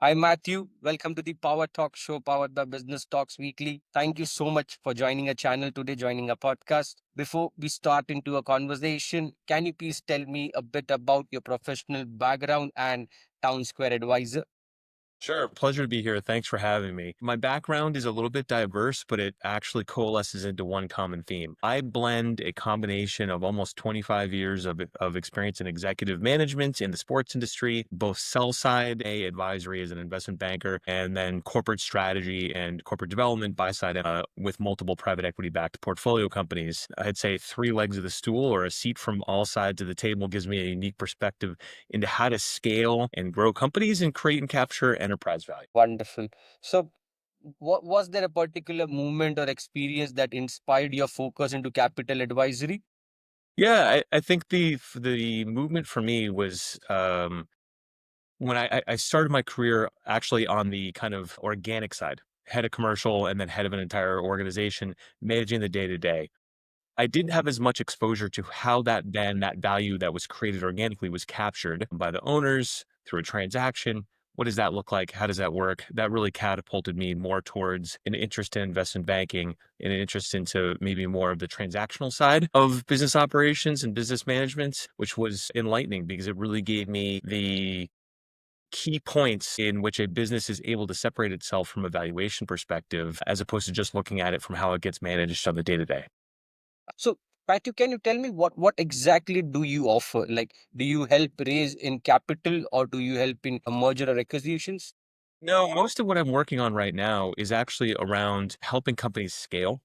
Hi, Matthew. Welcome to the Power Talk Show powered by Business Talks Weekly. Thank you so much for joining our channel today, joining our podcast. Before we start into a conversation, can you please tell me a bit about your professional background and Town Square Advisor? Sure. Pleasure to be here. Thanks for having me. My background is a little bit diverse, but it actually coalesces into one common theme. I blend a combination of almost 25 years of experience in executive management in the sports industry, both sell side, advisory as an investment banker, and then corporate strategy and corporate development buy side with multiple private equity backed portfolio companies. I'd say three legs of the stool or a seat from all sides of the table gives me a unique perspective into how to scale and grow companies and create and capture enterprise value. Wonderful. So, what was there a particular movement or experience that inspired your focus into capital advisory? Yeah, I think the movement for me was when I started my career actually on the kind of organic side, head of commercial and then head of an entire organization, managing the day to day. I didn't have as much exposure to how that value that was created organically was captured by the owners through a transaction. What does that look like? How does that work? That really catapulted me more towards an interest in investment banking and an interest into maybe more of the transactional side of business operations and business management, which was enlightening because it really gave me the key points in which a business is able to separate itself from a valuation perspective as opposed to just looking at it from how it gets managed on the day to day. So, Matthew, can you tell me what exactly do you offer? Like, do you help raise in capital or do you help in a merger or acquisitions? No, most of what I'm working on right now is actually around helping companies scale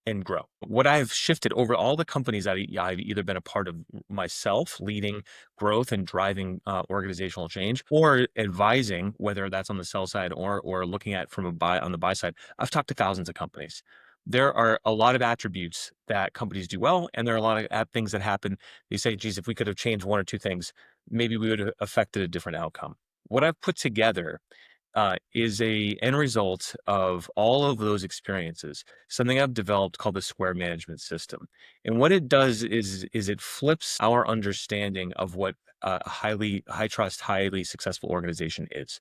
and grow. What I've shifted over all the companies I've either been a part of myself, leading growth and driving organizational change, or advising, whether that's on the sell side or looking at from a buy on the buy side. I've talked to thousands of companies. There are a lot of attributes that companies do well, and there are a lot of things that happen. You say, geez, if we could have changed one or two things, maybe we would have affected a different outcome. What I've put together is a end result of all of those experiences. Something I've developed called the Square Management System, and what it does is it flips our understanding of what a highly high trust, highly successful organization is.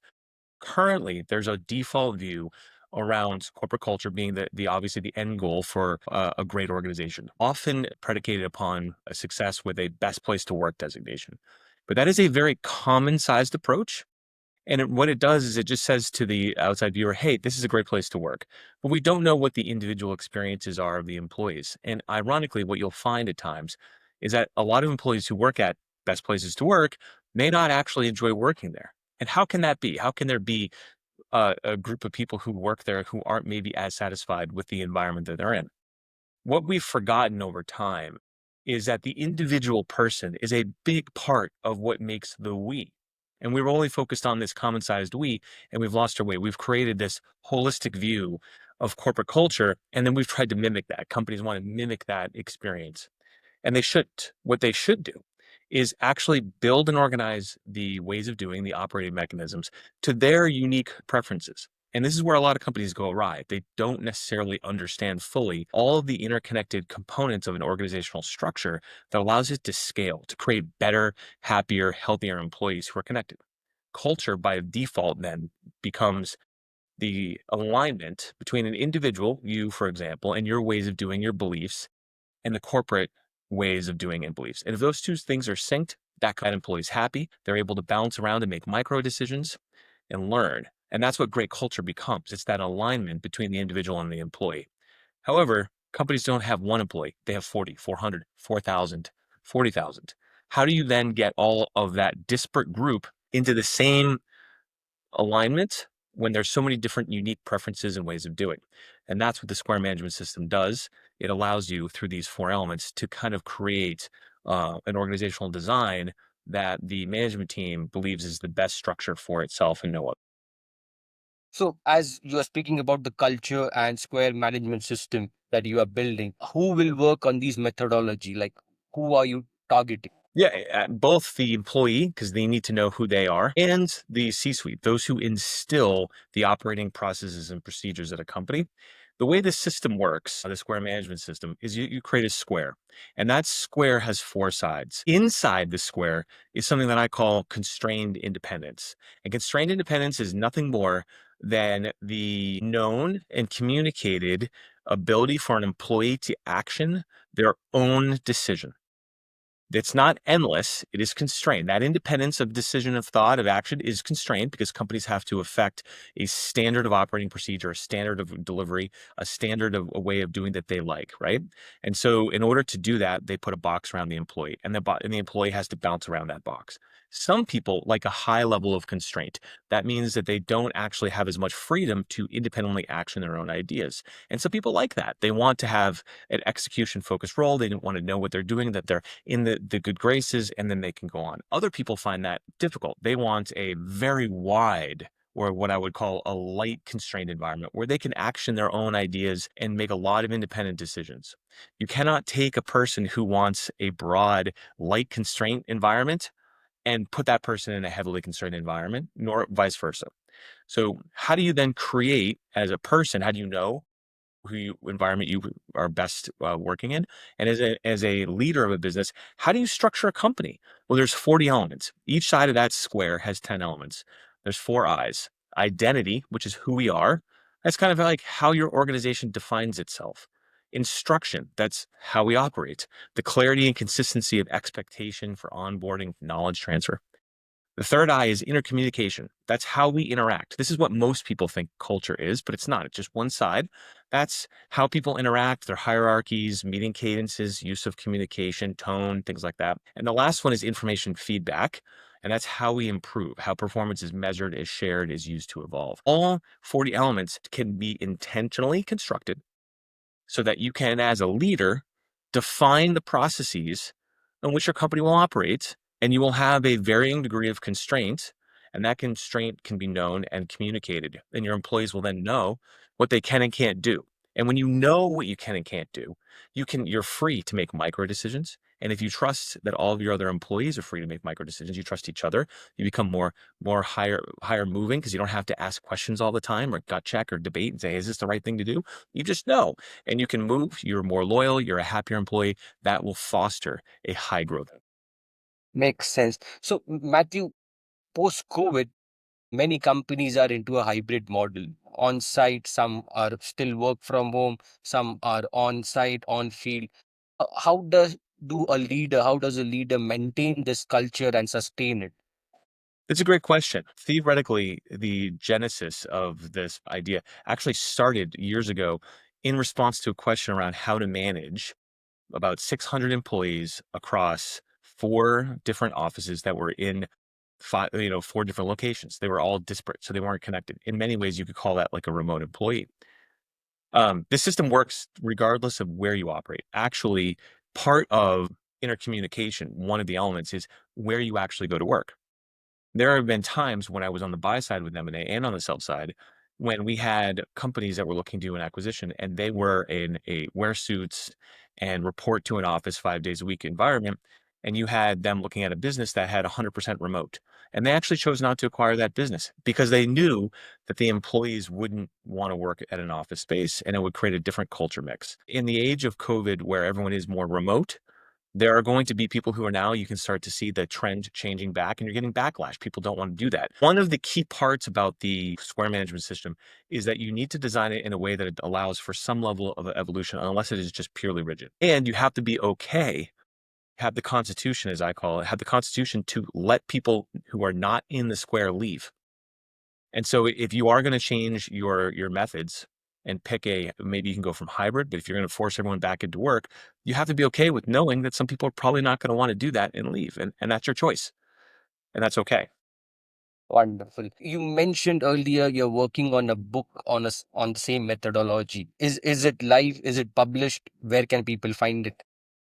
Currently, there's a default view around corporate culture being the obviously the end goal for a great organization, often predicated upon a success with a best place to work designation. But that is a very common sized approach, and what it does is it just says to the outside viewer, hey, this is a great place to work. But we don't know what the individual experiences are of the employees. And ironically, what you'll find at times is that a lot of employees who work at best places to work may not actually enjoy working there. And how can that be? How can there be a group of people who work there who aren't maybe as satisfied with the environment that they're in? What we've forgotten over time is that the individual person is a big part of what makes the we. And we were only focused on this common sized we, and we've lost our way. We've created this holistic view of corporate culture, and then we've tried to mimic that. Companies want to mimic that experience, and they shouldn't. What they should do is actually build and organize the ways of doing the operating mechanisms to their unique preferences. And this is where a lot of companies go awry. They don't necessarily understand fully all of the interconnected components of an organizational structure that allows it to scale, to create better, happier, healthier employees who are connected. Culture, by default, then becomes the alignment between an individual, you, for example, and your ways of doing your beliefs and the corporate ways of doing and beliefs. And if those two things are synced, that kind of employee is happy. They're able to bounce around and make micro decisions and learn. And that's what great culture becomes. It's that alignment between the individual and the employee. However, companies don't have one employee. They have 40, 400, 4,000, 40,000. How do you then get all of that disparate group into the same alignment when there's so many different unique preferences and ways of doing? And that's what the Square Management System does. It allows you through these four elements to kind of create an organizational design that the management team believes is the best structure for itself and no other. So, as you are speaking about the culture and Square management system that you are building, who will work on these methodology? Like, who are you targeting? Yeah, both the employee, because they need to know who they are, and the C-suite, those who instill the operating processes and procedures at a company. The way the system works, the square management system, is you create a square, and that square has four sides. Inside the square is something that I call constrained independence. And constrained independence is nothing more than the known and communicated ability for an employee to action their own decision. It's not endless, it is constrained. That independence of decision, of thought, of action is constrained because companies have to affect a standard of operating procedure, a standard of delivery, a standard of a way of doing that they like, right? And so in order to do that, they put a box around the employee, and and the employee has to bounce around that box. Some people like a high level of constraint. That means that they don't actually have as much freedom to independently action their own ideas. And some people like that. They want to have an execution focused role. They don't want to know what they're doing, that they're in the good graces, and then they can go on. Other people find that difficult. They want a very wide, or what I would call a light constrained environment where they can action their own ideas and make a lot of independent decisions. You cannot take a person who wants a broad, light constraint environment and put that person in a heavily constrained environment, nor vice versa. So, how do you then create as a person? How do you know environment you are best working in? And as a leader of a business, how do you structure a company? Well, there's 40 elements. Each side of that square has 10 elements. There's four I's. Identity, which is who we are. That's kind of like how your organization defines itself. Instruction, that's how we operate. The clarity and consistency of expectation for onboarding, knowledge transfer. The third eye is intercommunication. That's how we interact. This is what most people think culture is, but it's not. It's just one side. That's how people interact, their hierarchies, meeting cadences, use of communication, tone, things like that. And the last one is information feedback. And that's how we improve, how performance is measured, is shared, is used to evolve. All 40 elements can be intentionally constructed so that you can, as a leader, define the processes in which your company will operate, and you will have a varying degree of constraint. And that constraint can be known and communicated, and your employees will then know what they can and can't do. And when you know what you can and can't do, you're free to make micro decisions. And if you trust that all of your other employees are free to make micro decisions, you trust each other, you become more higher moving because you don't have to ask questions all the time or gut check or debate and say, is this the right thing to do? You just know, and you can move. You're more loyal, you're a happier employee. That will foster a high growth. Makes sense. So, Matthew, post COVID, many companies are into a hybrid model. On site, some are still work from home, some are on site, on field. How does a leader maintain this culture and sustain it? It's a great question. Theoretically, the genesis of this idea actually started years ago in response to a question around how to manage about 600 employees across four different offices that were in four different locations. They were all disparate, so they weren't connected. In many ways, you could call that like a remote employee. This system works regardless of where you operate. Actually, part of intercommunication, one of the elements is where you actually go to work. There have been times when I was on the buy side with M&A and on the sell side when we had companies that were looking to do an acquisition and they were in a wear suits and report to an office 5 days a week environment. And you had them looking at a business that had 100% remote. And they actually chose not to acquire that business because they knew that the employees wouldn't want to work at an office space and it would create a different culture mix. In the age of COVID, where everyone is more remote, there are going to be people who are now, you can start to see the trend changing back and you're getting backlash. People don't want to do that. One of the key parts about the square management system is that you need to design it in a way that it allows for some level of evolution, unless it is just purely rigid. And you have to be okay, have the constitution, as I call it, have the constitution to let people who are not in the square leave. And so if you are going to change your methods and pick maybe you can go from hybrid, but if you're going to force everyone back into work, you have to be okay with knowing that some people are probably not going to want to do that and leave. And that's your choice. And that's okay. Wonderful. You mentioned earlier you're working on a book on the same methodology. Is it live? Is it published? Where can people find it?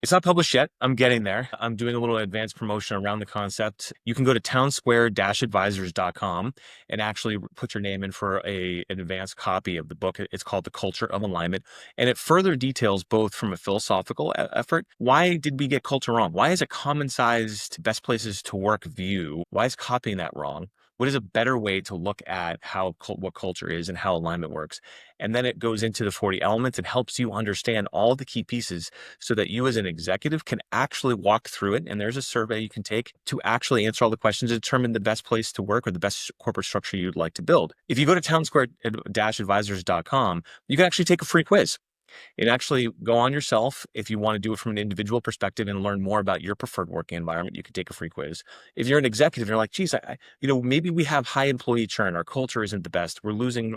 It's not published yet. I'm getting there. I'm doing a little advanced promotion around the concept. You can go to townsquare-advisors.com and actually put your name in for an advanced copy of the book. It's called The Culture of Alignment. And it further details, both from a philosophical effort, why did we get culture wrong? Why is a common sized best places to work view? Why is copying that wrong? What is a better way to look at what culture is and how alignment works? And then it goes into the 40 elements and helps you understand all the key pieces so that you as an executive can actually walk through it. And there's a survey you can take to actually answer all the questions and determine the best place to work or the best corporate structure you'd like to build. If you go to townsquare-advisors.com, you can actually take a free quiz. And actually go on yourself. If you want to do it from an individual perspective and learn more about your preferred working environment, you can take a free quiz. If you're an executive, you're like, geez, maybe we have high employee churn. Our culture isn't the best. We're losing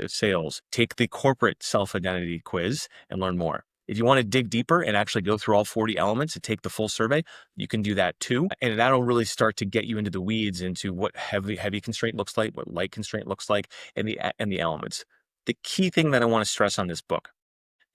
sales. Take the corporate self-identity quiz and learn more. If you want to dig deeper and actually go through all 40 elements and take the full survey, you can do that too. And that'll really start to get you into the weeds into what heavy constraint looks like, what light constraint looks like, and the elements. The key thing that I want to stress on this book: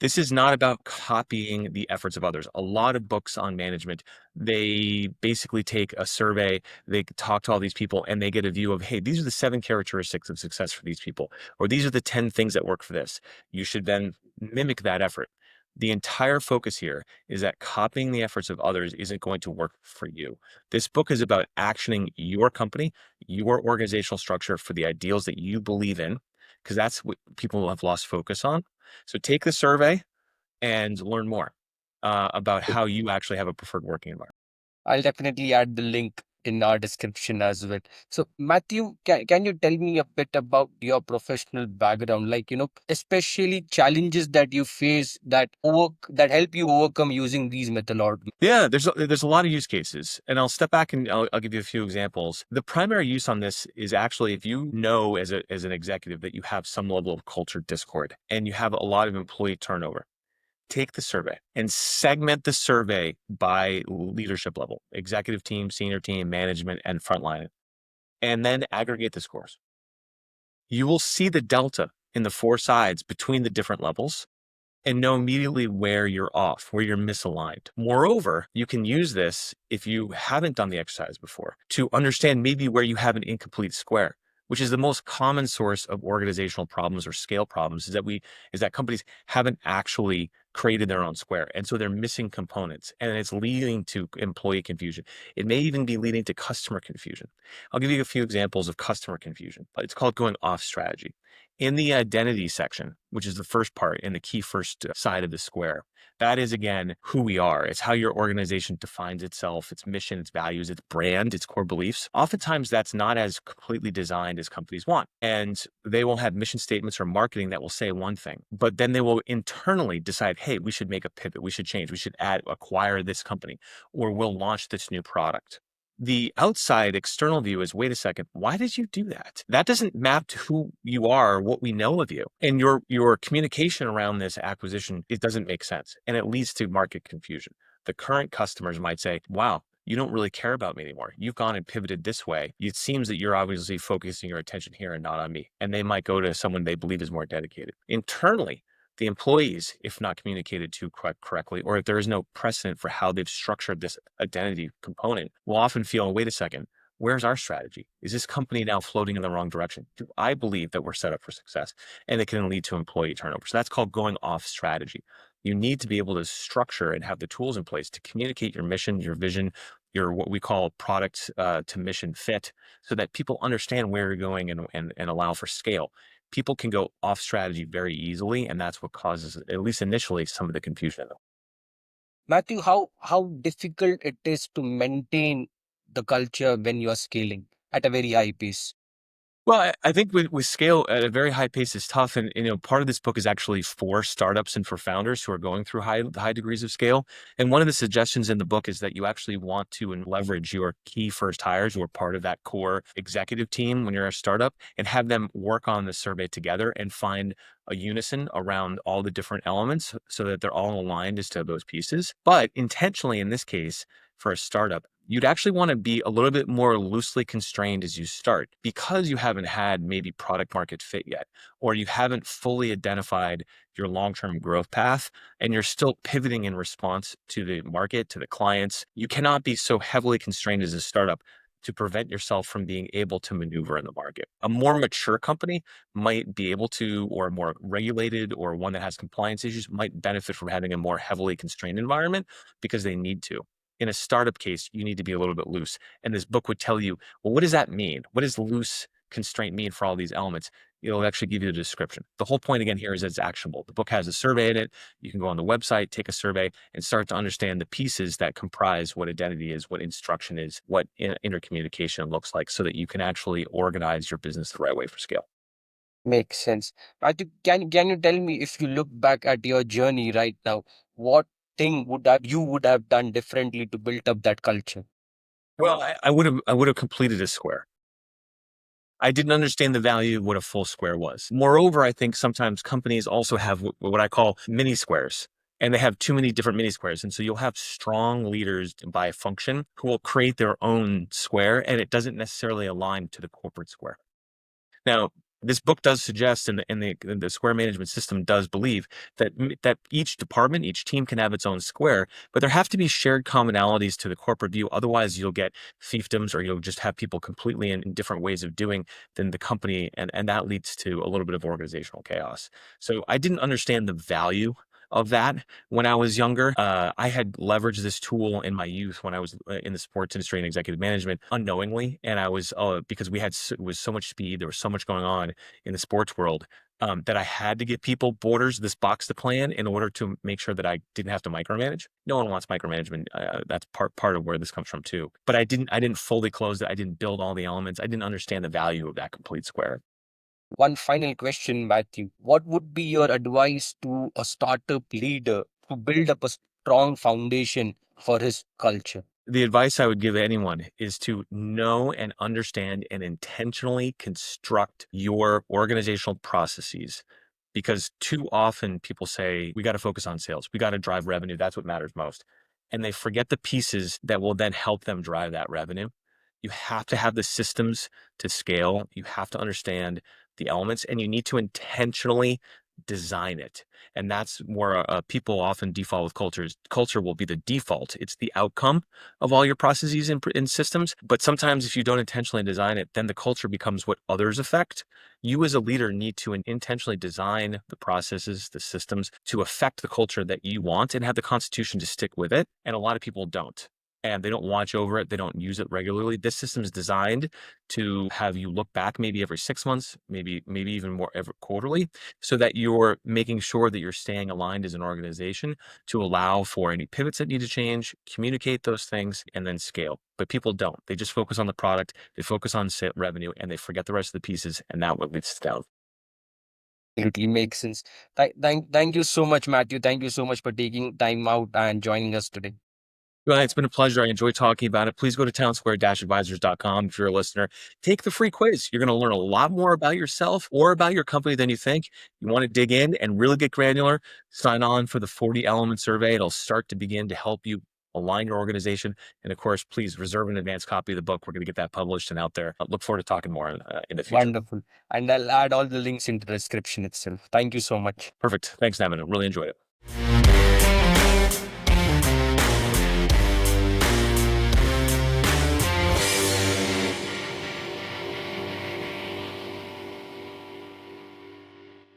this is not about copying the efforts of others. A lot of books on management, they basically take a survey, they talk to all these people, and they get a view of, hey, these are the 7 characteristics of success for these people, or these are the 10 things that work for this. You should then mimic that effort. The entire focus here is that copying the efforts of others isn't going to work for you. This book is about actioning your company, your organizational structure for the ideals that you believe in, because that's what people have lost focus on. So take the survey and learn more about how you actually have a preferred working environment. I'll definitely add the link in our description as well. So, Matthew, can you tell me a bit about your professional background? Like, especially challenges that you face that help you overcome using these methodologies. Yeah, there's a lot of use cases, and I'll step back and I'll give you a few examples. The primary use on this is actually if you know as an executive that you have some level of culture discord and you have a lot of employee turnover. Take the survey and segment the survey by leadership level: executive team, senior team, management, and frontline, and then aggregate the scores. You will see the delta in the 4 sides between the different levels and know immediately where you're off, where you're misaligned. Moreover, you can use this, if you haven't done the exercise before, to understand maybe where you have an incomplete square, which is the most common source of organizational problems or scale problems, is that companies haven't actually created their own square. And so they're missing components, and it's leading to employee confusion. It may even be leading to customer confusion. I'll give you a few examples of customer confusion, but it's called going off strategy. In the identity section, which is the first part and the key first side of the square, that is, again, who we are. It's how your organization defines itself, its mission, its values, its brand, its core beliefs. Oftentimes, that's not as completely designed as companies want. And they will have mission statements or marketing that will say one thing, but then they will internally decide, hey, we should make a pivot, we should change, we should acquire this company, or we'll launch this new product. The outside external view is, wait a second, why did you do that? That doesn't map to who you are or what we know of you. And your communication around this acquisition, it doesn't make sense. And it leads to market confusion. The current customers might say, wow, you don't really care about me anymore. You've gone and pivoted this way. It seems that you're obviously focusing your attention here and not on me. And they might go to someone they believe is more dedicated. Internally, the employees, if not communicated to correctly, or if there is no precedent for how they've structured this identity component, will often feel, wait a second, where's our strategy? Is this company now floating in the wrong direction? Do I believe that we're set up for success? And it can lead to employee turnover. So that's called going off strategy. You need to be able to structure and have the tools in place to communicate your mission, your vision, your what we call product to mission fit, so that people understand where you're going and allow for scale. People can go off strategy very easily, and that's what causes, at least initially, some of the confusion. Matthew, how difficult it is to maintain the culture when you are scaling at a very high pace? Well, I think with scale at a very high pace is tough, and part of this book is actually for startups and for founders who are going through high degrees of scale. And one of the suggestions in the book is that you actually want to leverage your key first hires who are part of that core executive team when you're a startup, and have them work on the survey together and find a unison around all the different elements so that they're all aligned as to those pieces. But intentionally, in this case, for a startup, you'd actually want to be a little bit more loosely constrained as you start because you haven't had maybe product market fit yet, or you haven't fully identified your long term growth path, and you're still pivoting in response to the market, to the clients. You cannot be so heavily constrained as a startup to prevent yourself from being able to maneuver in the market. A more mature company might be able to, or more regulated, or one that has compliance issues might benefit from having a more heavily constrained environment because they need to. In a startup case, you need to be a little bit loose. And this book would tell you, well, what does that mean? What does loose constraint mean for all these elements? It'll actually give you the description. The whole point again here is it's actionable. The book has a survey in it. You can go on the website, take a survey, and start to understand the pieces that comprise what identity is, what instruction is, what intercommunication looks like, so that you can actually organize your business the right way for scale. Makes sense. I think, can you tell me, if you look back at your journey right now, what thing would have done differently to build up that culture? Well, I would have completed a square. I didn't understand the value of what a full square was. Moreover, I think sometimes companies also have what I call mini squares, and they have too many different mini squares. And so you'll have strong leaders by function who will create their own square, and it doesn't necessarily align to the corporate square. Now, this book does suggest, and the square management system does believe that that each department, each team can have its own square, but there have to be shared commonalities to the corporate view. Otherwise, you'll get fiefdoms, or you'll just have people completely in different ways of doing than the company, and that leads to a little bit of organizational chaos. So I didn't understand the value of that when I was younger. I had leveraged this tool in my youth when I was in the sports industry and executive management unknowingly. And I was, because it was so much speed, there was so much going on in the sports world, that I had to give people borders, this box to play in order to make sure that I didn't have to micromanage. No one wants micromanagement. That's part of where this comes from too. But I didn't fully close it. I didn't build all the elements. I didn't understand the value of that complete square. One final question, Matthew. What would be your advice to a startup leader to build up a strong foundation for his culture? The advice I would give anyone is to know and understand and intentionally construct your organizational processes. Because too often people say, we got to focus on sales, we got to drive revenue. That's what matters most. And they forget the pieces that will then help them drive that revenue. You have to have the systems to scale. You have to understand the elements, and you need to intentionally design it. And that's where people often default with cultures. Culture will be the default. It's the outcome of all your processes and systems. But sometimes if you don't intentionally design it, then the culture becomes what others affect. You as a leader need to intentionally design the processes, the systems to affect the culture that you want, and have the constitution to stick with it. And a lot of people don't. And they don't watch over it. They don't use it regularly. This system is designed to have you look back maybe every 6 months, maybe even more every quarterly, so that you're making sure that you're staying aligned as an organization to allow for any pivots that need to change, communicate those things, and then scale. But people don't. They just focus on the product, they focus on revenue, and they forget the rest of the pieces, and that what leads to down. Absolutely makes sense. Thank you so much, Matthew. Thank you so much for taking time out and joining us today. Well, it's been a pleasure. I enjoy talking about it. Please go to townsquare-advisors.com if you're a listener. Take the free quiz. You're going to learn a lot more about yourself or about your company than you think. You want to dig in and really get granular, sign on for the 40-element survey. It'll start to begin to help you align your organization. And of course, please reserve an advance copy of the book. We're going to get that published and out there. I look forward to talking more in the future. Wonderful. And I'll add all the links in the description itself. Thank you so much. Perfect. Thanks, Navin. I really enjoyed it.